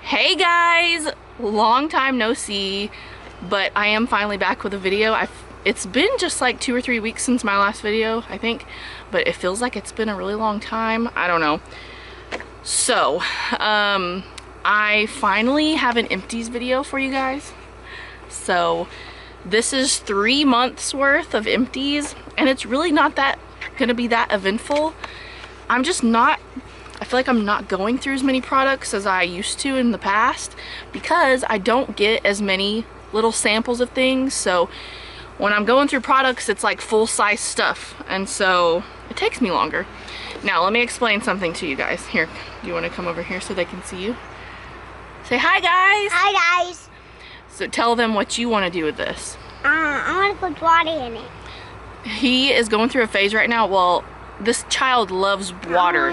Hey guys, long time no see, but I am finally back with a video. It's been just like 2 or 3 weeks since my last video, I think, but it feels like it's been a really long time. I don't know. So, I finally have an Empties video for you guys. So, this is 3 months worth of Empties, and it's really not gonna be that eventful. I feel like I'm not going through as many products as I used to in the past because I don't get as many little samples of things. So when I'm going through products, it's like full-size stuff, and so it takes me longer. Now let me explain something to you guys. Here, do you want to come over here so they can see you? Say hi, guys. Hi, guys. So tell them what you want to do with this. I want to put water in it. He is going through a phase right now. Well, this child loves water,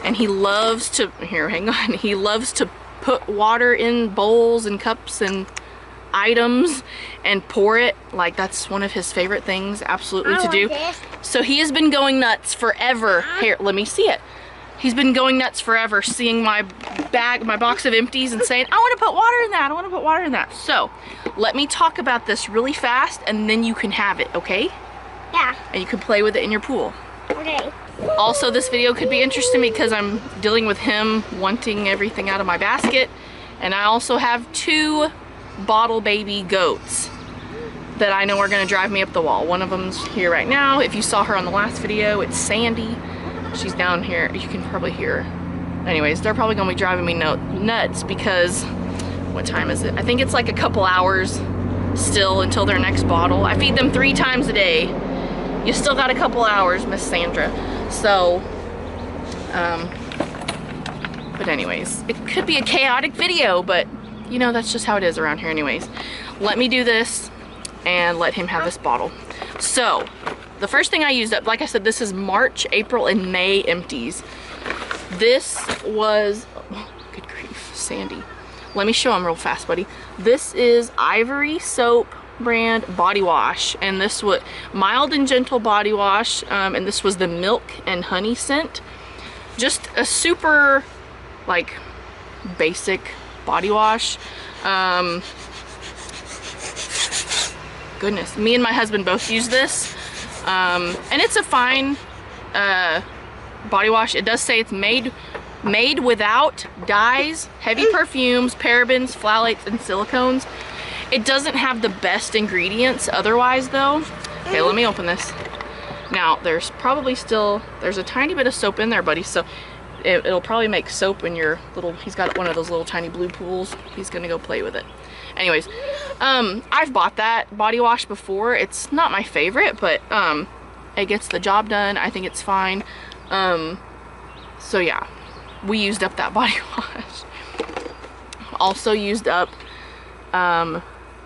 and he loves to, here, hang on, he loves to put water in bowls and cups and items and pour it. Like, that's one of his favorite things, absolutely, to do. So he has been going nuts forever. Here, let me see it. He's been going nuts forever seeing my bag, my box of Empties, and saying, I want to put water in that, I want to put water in that. So let me talk about this really fast, and then you can have it, okay? Yeah. And you can play with it in your pool. Okay. Also, this video could be interesting because I'm dealing with him wanting everything out of my basket, and I also have 2 bottle baby goats that I know are going to drive me up the wall. One of them's here right now. If you saw her on the last video, it's Sandy. She's down here. You can probably hear her. Anyways, they're probably going to be driving me nuts because, what time is it? I think it's like a couple hours still until their next bottle. I feed them 3 times a day. You still got a couple hours, Miss Sandra. So, but anyways, it could be a chaotic video, but you know, that's just how it is around here anyways. Let me do this and let him have this bottle. So, the first thing I used up, like I said, this is March, April, and May Empties. This was, oh, good grief, Sandy. Let me show him real fast, buddy. This is Ivory Soap brand body wash, and this was mild and gentle body wash, and this was the milk and honey scent. Just a super like basic body wash. Goodness, me and my husband both use this, and it's a fine body wash. It does say it's made without dyes, heavy perfumes, parabens, phthalates, and silicones. It doesn't have the best ingredients otherwise though. Okay, let me open this. Now, there's probably still, there's a tiny bit of soap in there, buddy, so it'll probably make soap in your little, he's got one of those little tiny blue pools. He's gonna go play with it. Anyways, I've bought that body wash before. It's not my favorite, but it gets the job done. I think it's fine. So yeah, we used up that body wash. Also used up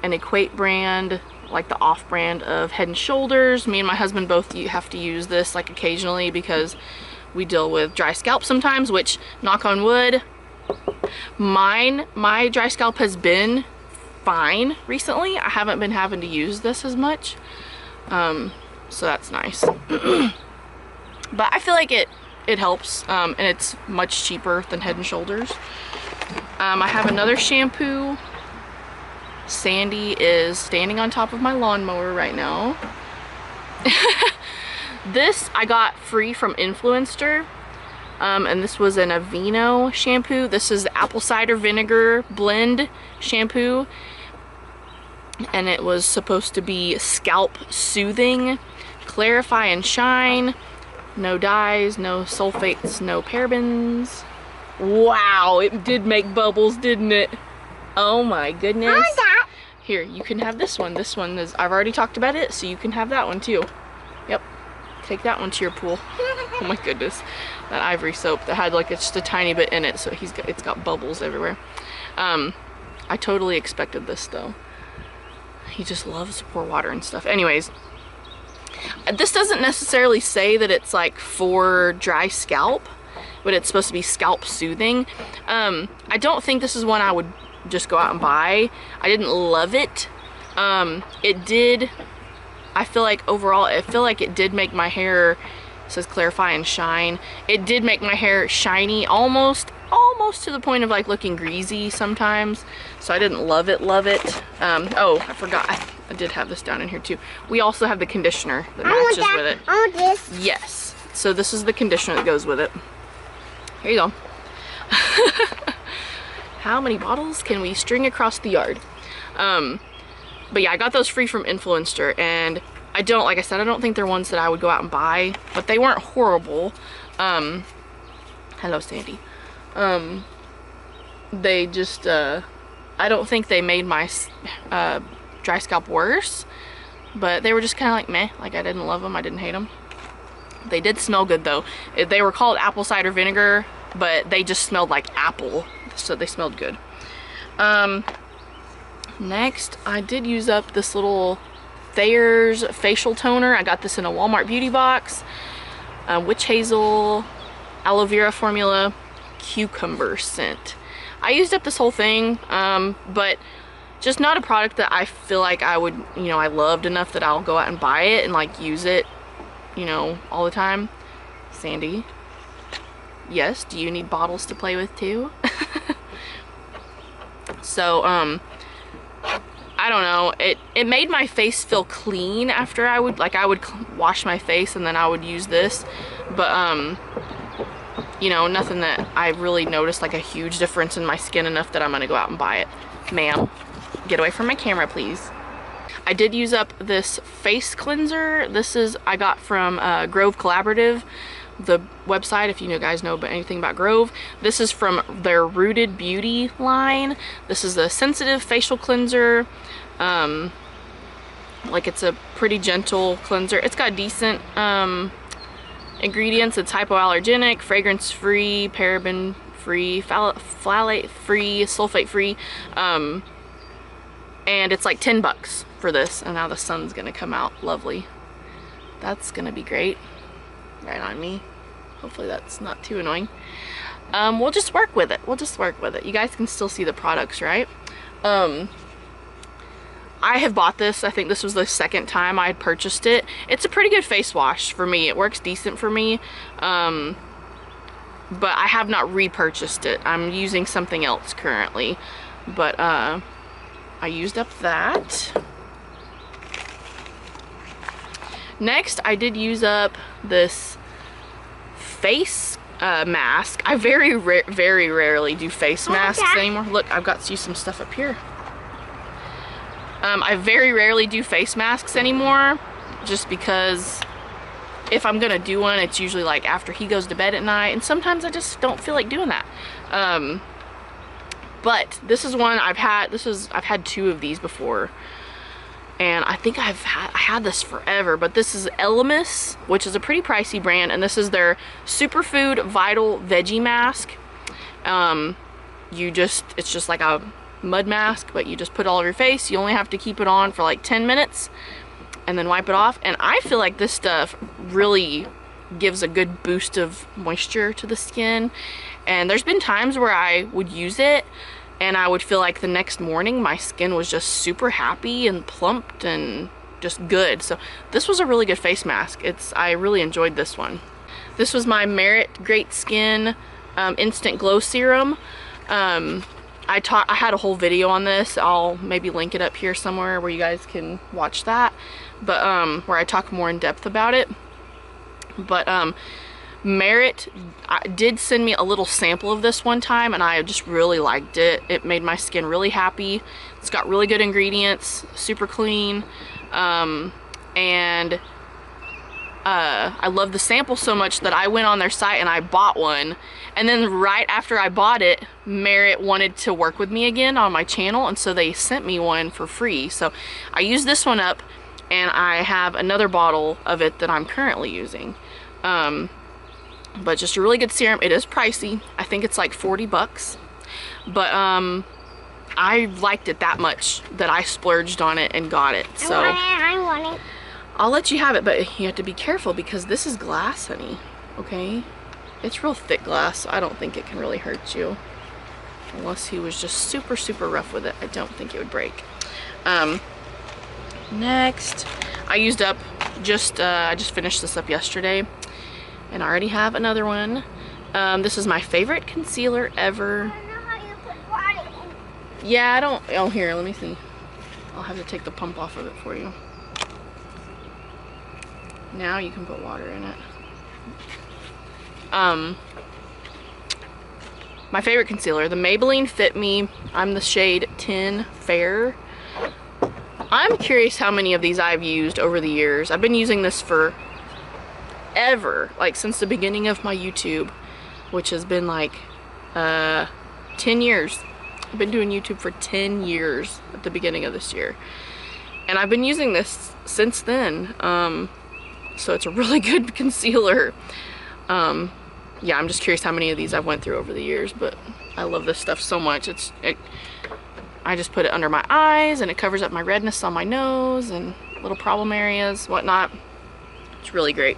an Equate brand, like the off brand of Head and Shoulders. Me and my husband both have to use this like occasionally because we deal with dry scalp sometimes, which, knock on wood, my dry scalp has been fine recently. I haven't been having to use this as much, so that's nice. But I feel like it helps, and it's much cheaper than Head and Shoulders. I have another shampoo. Sandy is standing on top of my lawnmower right now. This I got free from Influencer, and this was an Aveeno shampoo. This is apple cider vinegar blend shampoo, and it was supposed to be scalp soothing, clarify and shine, no dyes, no sulfates, no parabens. Wow, it did make bubbles, didn't it? Oh my goodness. Here, you can have this one. This one is, I've already talked about it, so you can have that one too. Yep, take that one to your pool. Oh my goodness, that Ivory Soap that had like just a tiny bit in it, so it's got bubbles everywhere. I totally expected this though. He just loves to pour water and stuff. Anyways, this doesn't necessarily say that it's like for dry scalp, but it's supposed to be scalp soothing. I don't think this is one I would just go out and buy. I didn't love it. It did, I feel like overall, it did make my hair, it says clarify and shine. It did make my hair shiny almost almost to the point of like looking greasy sometimes, so I didn't love it. Oh, I forgot, I did have this down in here too. We also have the conditioner that matches with it. I want this. Yes, so this is the conditioner that goes with it. Here you go. How many bottles can we string across the yard? But yeah, I got those free from Influencer, and like I said, I don't think they're ones that I would go out and buy, but they weren't horrible. Hello, Sandy. They just, I don't think they made my dry scalp worse, but they were just kind of like meh. Like, I didn't love them, I didn't hate them. They did smell good though. They were called apple cider vinegar, but they just smelled like apple, so they smelled good. Next, I did use up this little Thayer's facial toner. I got this in a Walmart beauty box. Witch hazel, aloe vera formula, cucumber scent. I used up this whole thing, but just not a product that I feel like I would, I loved enough that I'll go out and buy it and like use it, all the time. Sandy, yes, do you need bottles to play with too? So, I don't know, it made my face feel clean after I would wash my face and then I would use this, but nothing that I really noticed like a huge difference in my skin enough that I'm gonna go out and buy it. Ma'am, get away from my camera, please. I did use up this face cleanser. I got from Grove Collaborative, the website, if you guys know anything about Grove. This is from their Rooted Beauty line. This is a sensitive facial cleanser. Like, it's a pretty gentle cleanser. It's got decent ingredients. It's hypoallergenic, fragrance free, paraben free, phthalate free, sulfate free, and it's like 10 bucks for this. And now the sun's gonna come out lovely. That's gonna be great. Right on me. Hopefully that's not too annoying. We'll just work with it. You guys can still see the products, right? I have bought this. I think this was the second time I had purchased it. It's a pretty good face wash for me. It works decent for me. But I have not repurchased it. I'm using something else currently. But I used up that. Next, I did use up this face mask. I very rarely do face masks anymore. Look, I've got you some stuff up here. I very rarely do face masks anymore, just because if I'm gonna do one, it's usually like after he goes to bed at night, and sometimes I just don't feel like doing that. But this is one I've had 2 of these before, and I think I had this forever. But this is Elemis, which is a pretty pricey brand, and this is their Superfood Vital Veggie Mask. It's just like a mud mask, but you just put it all over your face. You only have to keep it on for like 10 minutes and then wipe it off. And I feel like this stuff really gives a good boost of moisture to the skin. And there's been times where I would use it and I would feel like the next morning my skin was just super happy and plumped and just good. So this was a really good face mask. I really enjoyed this one. This was my Merit Great Skin Instant Glow Serum. I had a whole video on this. I'll maybe link it up here somewhere where you guys can watch that, but where I talk more in depth about it. But Merit did send me a little sample of this one time, and I just really liked it. It made my skin really happy. It's got really good ingredients, super clean, and I love the sample so much that I went on their site and I bought one. And then right after I bought it, Merit wanted to work with me again on my channel, and so they sent me one for free. So I used this one up, and I have another bottle of it that I'm currently using. But just a really good serum. It is pricey. I think it's like 40 bucks. But I liked it that much that I splurged on it and got it. So I want it. I'll let you have it, but you have to be careful because this is glass, honey. Okay? It's real thick glass, so I don't think it can really hurt you. Unless he was just super, super rough with it. I don't think it would break. Next, I used up I just finished this up yesterday, and I already have another one. This is my favorite concealer ever. I don't know how you put water in. Yeah, I don't, oh here, let me see. I'll have to take the pump off of it for you. Now you can put water in it. My favorite concealer, the Maybelline Fit Me. I'm the shade 10 Fair. I'm curious how many of these I've used over the years. I've been using this for ever, like since the beginning of my YouTube, which has been like 10 years. I've been doing YouTube for 10 years at the beginning of this year. And I've been using this since then. So it's a really good concealer. Yeah, I'm just curious how many of these I've went through over the years, but I love this stuff so much. I just put it under my eyes and it covers up my redness on my nose and little problem areas, whatnot. It's really great.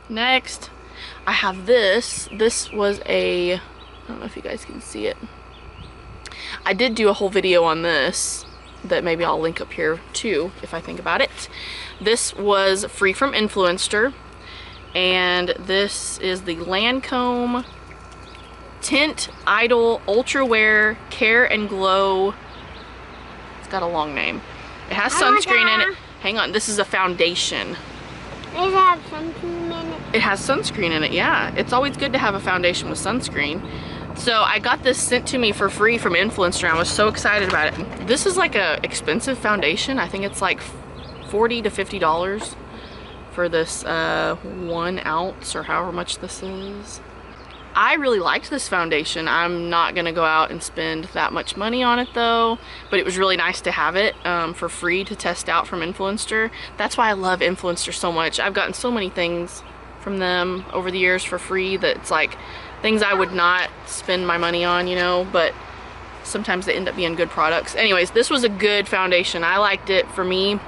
Next, I have this. This was I don't know if you guys can see it. I did do a whole video on this that maybe I'll link up here too, if I think about it. This was free from Influencer, and this is the Lancome Tint Idol Ultra Wear Care and Glow. It's got a long name. It has sunscreen in it. Hang on, this is a foundation. Does it have sunscreen in it? It has sunscreen in it, yeah. It's always good to have a foundation with sunscreen. So I got this sent to me for free from Influencer. I was so excited about it. This is like a expensive foundation. I think it's like $40 to $50 for this 1 ounce or however much this is. I really liked this foundation. I'm not gonna go out and spend that much money on it though, but it was really nice to have it for free to test out from Influencer. That's why I love Influencer so much. I've gotten so many things from them over the years for free that it's like things I would not spend my money on, you know, but sometimes they end up being good products. Anyways, this was a good foundation. I liked it. For me,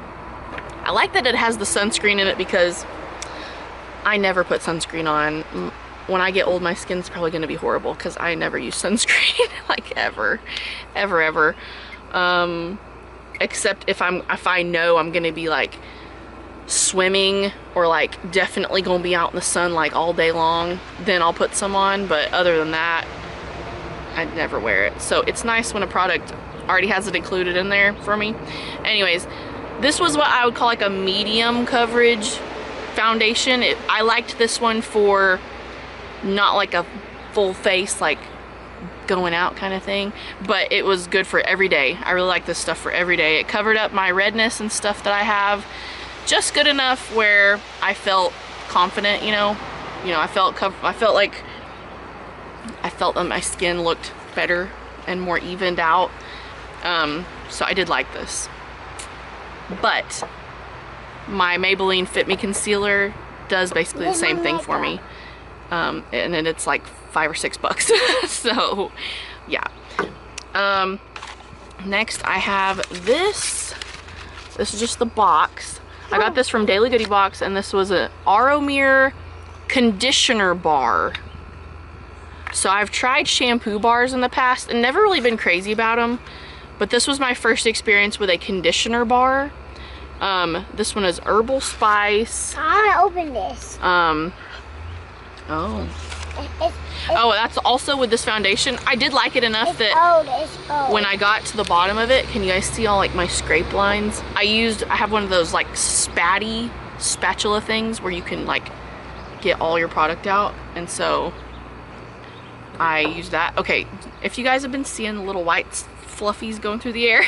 I like that it has the sunscreen in it because I never put sunscreen on. When I get old, my skin's probably gonna be horrible because I never use sunscreen, like ever. Except if I know I'm gonna be like swimming or like definitely gonna be out in the sun like all day long, then I'll put some on, but other than that, I'd never wear it. So it's nice when a product already has it included in there for me. Anyways, this was what I would call like a medium coverage foundation. I liked this one for not like a full face, like going out kind of thing, but it was good for every day. I really like this stuff for every day. It covered up my redness and stuff that I have just good enough where I felt confident, you know, I felt that my skin looked better and more evened out. So I did like this. But my Maybelline Fit Me concealer does basically the same thing for me. And then it's like $5 or $6. So yeah. Next I have this. This is just the box. I got this from Daily Goodie Box, and this was an Aromir conditioner bar. So I've tried shampoo bars in the past and never really been crazy about them, but this was my first experience with a conditioner bar. This one is herbal spice. I want to open this. Oh, that's also with this foundation. I did like it enough that when I got to the bottom of it, can you guys see all like my scrape lines? I have one of those like spatula things where you can like get all your product out, and so I used that. Okay, if you guys have been seeing the little white fluffies going through the air,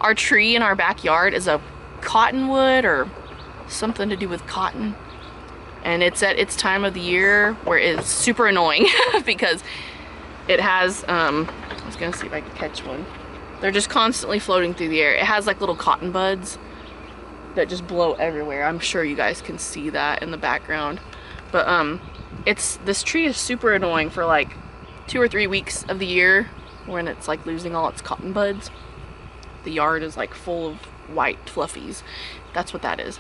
our tree in our backyard is a cottonwood or something to do with cotton. And it's at its time of the year where it's super annoying because it has, I was gonna see if I could catch one. They're just constantly floating through the air. It has like little cotton buds that just blow everywhere. I'm sure you guys can see that in the background. But this tree is super annoying for like 2 or 3 weeks of the year when it's like losing all its cotton buds. The yard is like full of white fluffies. That's what that is.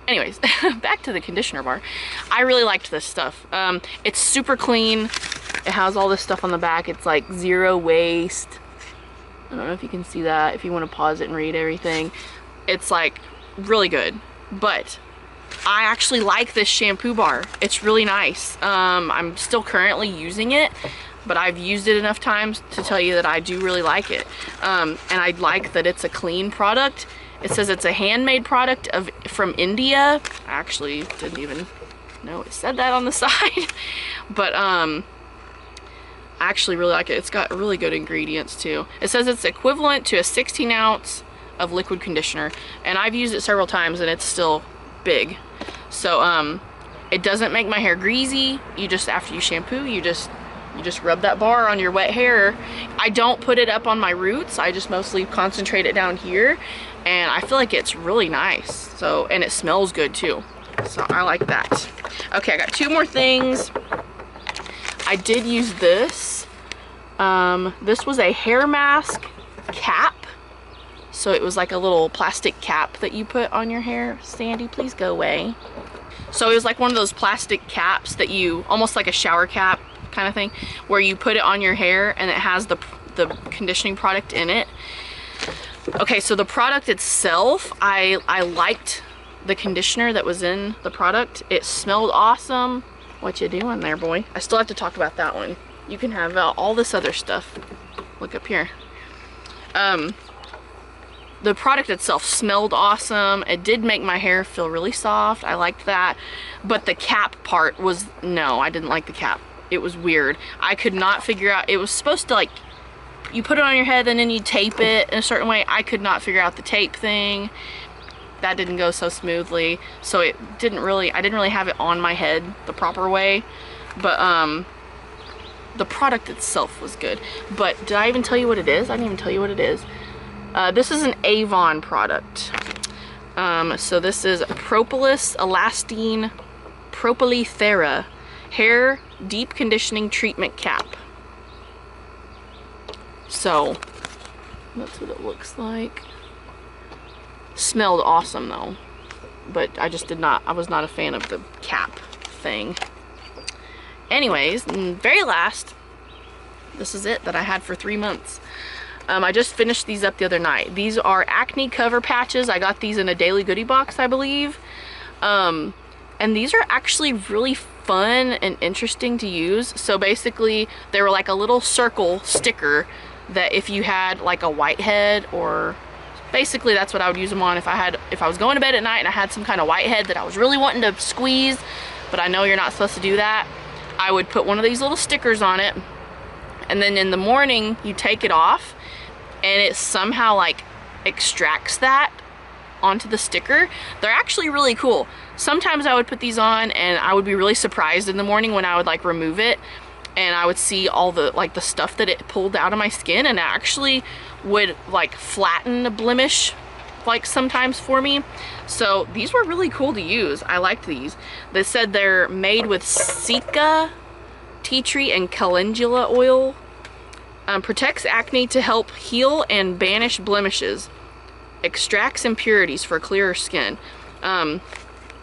Anyways, back to the conditioner bar. I really liked this stuff. It's super clean. It has all this stuff on the back. It's like zero waste. I don't know if you can see that, if you want to pause it and read everything. It's like really good. But I actually like this shampoo bar. It's really nice. I'm still currently using it, but I've used it enough times to tell you that I do really like it. And I like that it's a clean product. It says it's a handmade product from India. I actually didn't even know it said that on the side. But I actually really like it. It's got really good ingredients too. It says it's equivalent to a 16 ounce of liquid conditioner, and I've used it several times and it's still big. So it doesn't make my hair greasy. You just, after you shampoo, you just rub that bar on your wet hair. I don't put it up on my roots. I just mostly concentrate it down here, and I feel like it's really nice. So, and it smells good too. So I like that. Okay, I got 2 more things. I did use this. This was a hair mask cap. So it was like a little plastic cap that you put on your hair. Sandy, please go away. So it was like one of those plastic caps that you, almost like a shower cap kind of thing, where you put it on your hair and it has the conditioning product in it. Okay, so the product itself, I liked the conditioner that was in the product. It smelled awesome. What you doing there, boy? I still have to talk about that one. You can have all this other stuff. Look up here. The product itself smelled awesome. It did make my hair feel really soft. I liked that. But the cap part was, no, I didn't like the cap. It was weird. I could not figure out, it was supposed to, like, you put it on your head and then you tape it in a certain way. I could not figure out the tape thing. That didn't go so smoothly. So it didn't really, I didn't really have it on my head the proper way. But the product itself was good. But did I even tell you what it is? I didn't even tell you what it is. This is an Avon product. So this is Propolis Elastine Propylethera Hair Deep Conditioning Treatment Cap. So that's what it looks like. Smelled awesome though, but I just I was not a fan of the cap thing. Anyways, very last, this is it that I had for 3 months. I just finished these up the other night. These are acne cover patches. I got these in a daily goodie box, I believe. And these are actually really fun and interesting to use. So basically, they were like a little circle sticker that if you had like a whitehead, or basically that's what I would use them on if I was going to bed at night and I had some kind of whitehead that I was really wanting to squeeze, but I know you're not supposed to do that. I would put one of these little stickers on it, and then in the morning you take it off and it somehow like extracts that onto the sticker. They're actually really cool. Sometimes I would put these on and I would be really surprised in the morning when I would like remove it and I would see all the like the stuff that it pulled out of my skin, and it actually would like flatten a blemish like sometimes for me. So these were really cool to use. I liked these. They said they're made with Sika, tea tree, and calendula oil. Protects acne to help heal and banish blemishes. Extracts impurities for clearer skin.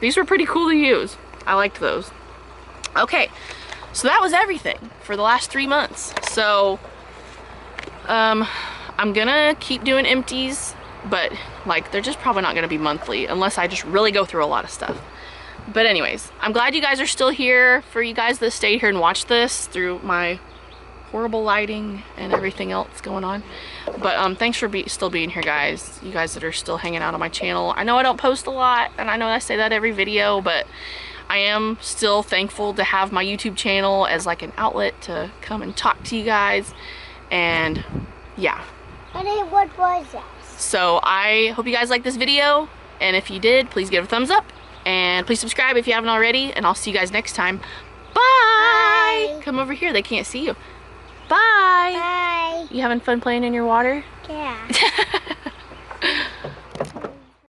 These were pretty cool to use. I liked those. Okay, so that was everything for the last 3 months. So I'm gonna keep doing empties, but like they're just probably not gonna be monthly unless I just really go through a lot of stuff. But anyways, I'm glad you guys are still here. For you guys that stayed here and watched this through my horrible lighting and everything else going on. But thanks for still being here, guys. You guys that are still hanging out on my channel. I know I don't post a lot, and I know I say that every video, but I am still thankful to have my YouTube channel as like an outlet to come and talk to you guys. And yeah. What was that? So I hope you guys liked this video, and if you did, please give it a thumbs up, and please subscribe if you haven't already, and I'll see you guys next time. Bye! Come over here, they can't see you. Bye! Bye! You having fun playing in your water? Yeah.